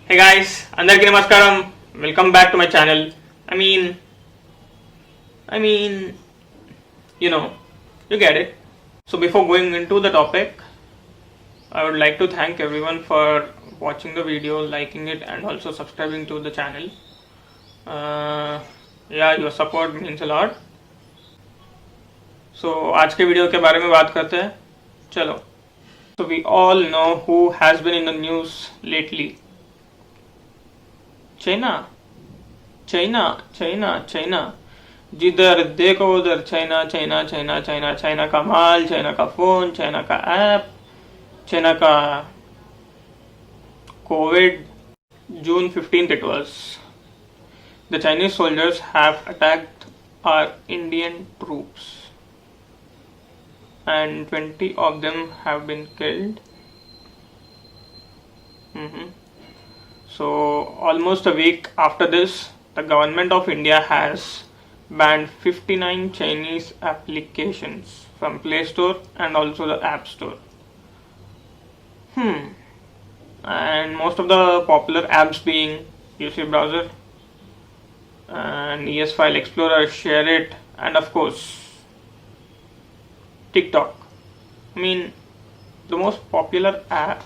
Hey guys, అందరికీ నమస్కారం. Welcome back to my channel. I mean, you get it. So before going into the topic, I would like to thank everyone for watching the video, liking it, and also subscribing to the channel. Your support means a lot. So आज के video के बारे में बात करते हैं. चलो. So we all know who has been in the news lately. China. जिधर देखो उधर चाइना का माल, चाइना का फोन, चाइना का ऐप, चाइना का Covid. June 15th it was. The Chinese soldiers have attacked our Indian troops and 20 of them have been killed. So almost a week after this, the government of India has banned 59 Chinese applications from Play Store and also the App Store. And most of the popular apps being UC Browser and ES File Explorer, ShareIt, and of course TikTok. The most popular app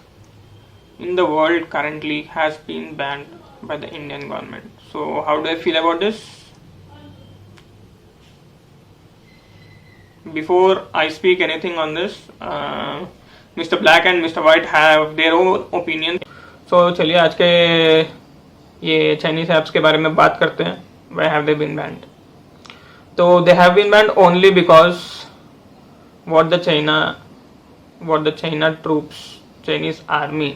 in the world currently has been banned by the Indian government. So how do I feel about this? Before I speak anything on this, Mr. Black and Mr. White have their own opinion. So चलिए आज के ये Chinese apps के बारे में बात करते हैं. Why have they been banned? So they have been banned only because what the China troops, Chinese army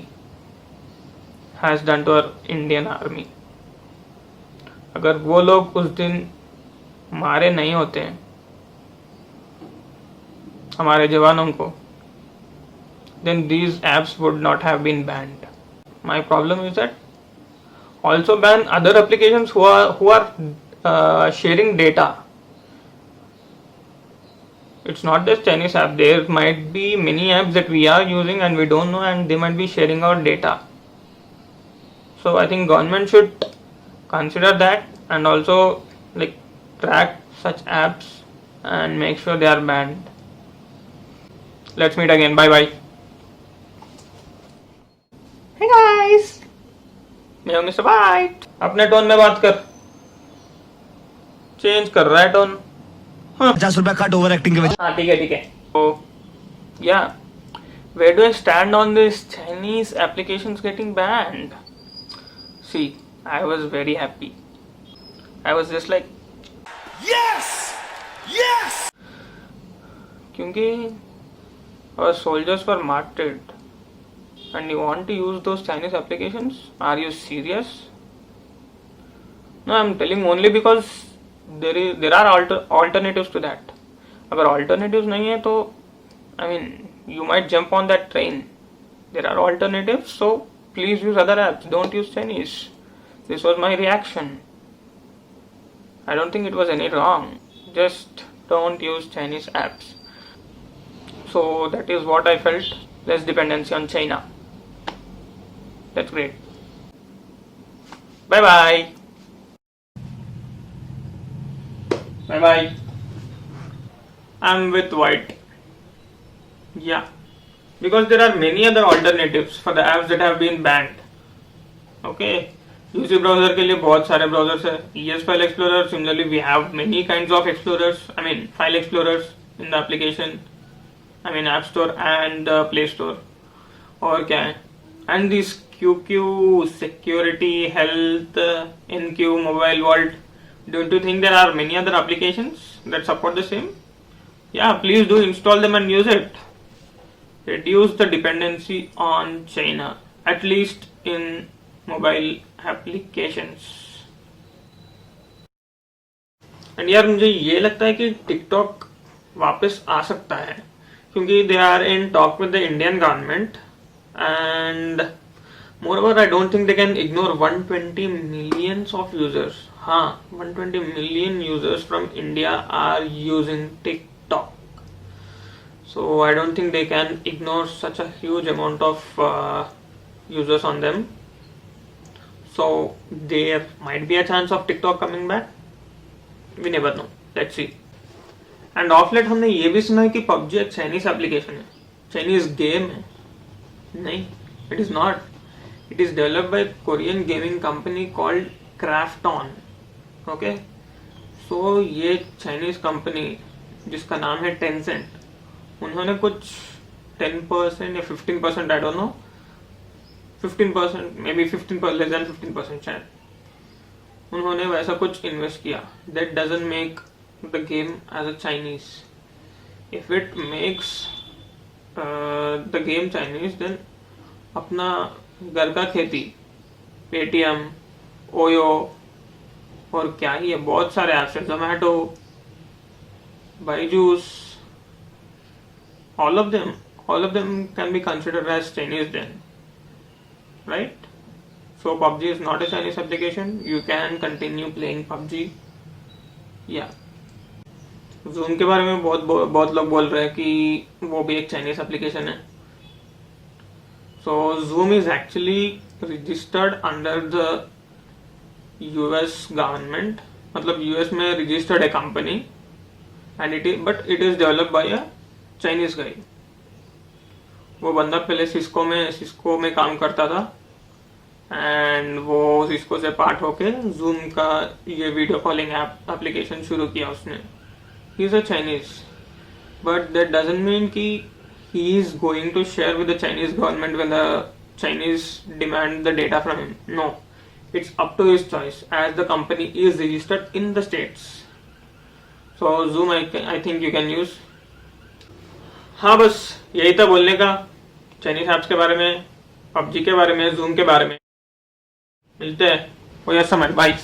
has done to our Indian army. अगर वो लोग उस दिन मारे नहीं होते हमारे जवानों को, then these apps would not have been banned. My problem is that also ban other applications who are sharing data. It's not just Chinese app. There might be many apps that we are using and we don't know, and they might be sharing our data. So I think government should consider that and also track such apps and make sure they are banned. Let's meet again. Bye bye. Hey guys, मैं हूँ mister white. अपने tone में बात कर. Change कर रहा है tone. 50 रुपया कट ओवर एक्टिंग के वजह. हाँ ठीक है. So yeah, where do I stand on this Chinese applications getting banned? See, I was very happy. I was just like, yes, क्योंकि our soldiers were martyred and you want to use those Chinese applications? Are you serious? No, I'm telling only because there are alternatives to that. अगर alternatives नहीं है तो you might jump on that train. There are alternatives, so please use other apps. Don't use Chinese. This was my reaction. I don't think it was any wrong. Just don't use Chinese apps. So that is what I felt. Less dependency on China. That's great. Bye bye. Bye bye. I'm with White. Yeah. Because there are many other alternatives for the apps that have been banned. Okay. UC browser के लिए बहुत सारे browsers हैं. ES File Explorer. Similarly, we have many kinds of explorers. File explorers in the application. App Store and Play Store. और क्या है? And these QQ, security, health, NQ, mobile vault. Don't you think there are many other applications that support the same? Yeah, please do install them and use it. Reduce the dependency on China, at least in mobile applications. And यार मुझे ये लगता है कि TikTok वापस आ सकता है क्योंकि they are in talk with the Indian government and moreover I don't think they can ignore 120 millions of users. 120 million users from India are using TikTok. So I don't think they can ignore such a huge amount of users on them. So there might be a chance of TikTok coming back. We never know. Let's see. And of late हमने ये भी सुना है कि PUBG एक Chinese application है, Chinese game है. नहीं, it is not. It is developed by Korean gaming company called Krafton. Okay, so ये चाइनीज कंपनी जिसका नाम है टेंसेंट, उन्होंने कुछ 10% या 15%, I don't know, 15%, may be 15%, less than 15% शायद, उन्होंने वैसा कुछ इन्वेस्ट किया. That doesn't make the game as a Chinese. If it makes the game Chinese, then अपना घर का खेती, पेटीएम, ओयो और क्या ही है, बहुत सारे ऐप्स हैं, Zomato, Byju's, all of them can be considered as Chinese then, right? So PUBG is not a Chinese application. You can continue playing PUBG. Yeah. Zoom के बारे में बहुत लोग बोल रहे हैं कि वो भी एक चाइनीज एप्लीकेशन है. So Zoom is actually registered under the US government, मतलब यूएस में रजिस्टर्ड है company, and it is developed by a Chinese guy. वो बंदा पहले सिस्को में काम करता था, एंड वो सिस्को से पार्ट होके Zoom का ये वीडियो कॉलिंग एप्लीकेशन शुरू किया उसने. He is a Chinese, but that doesn't mean कि he is going to share with the Chinese government when the Chinese demand the data from him. No, it's up to his choice as the company is registered in the states. So Zoom I think you can use. हाँ, बस यही था बोलने का Chinese apps के बारे में, PUBG के बारे में, Zoom के बारे में. मिलते हैं. ओ यस समझ, बाय.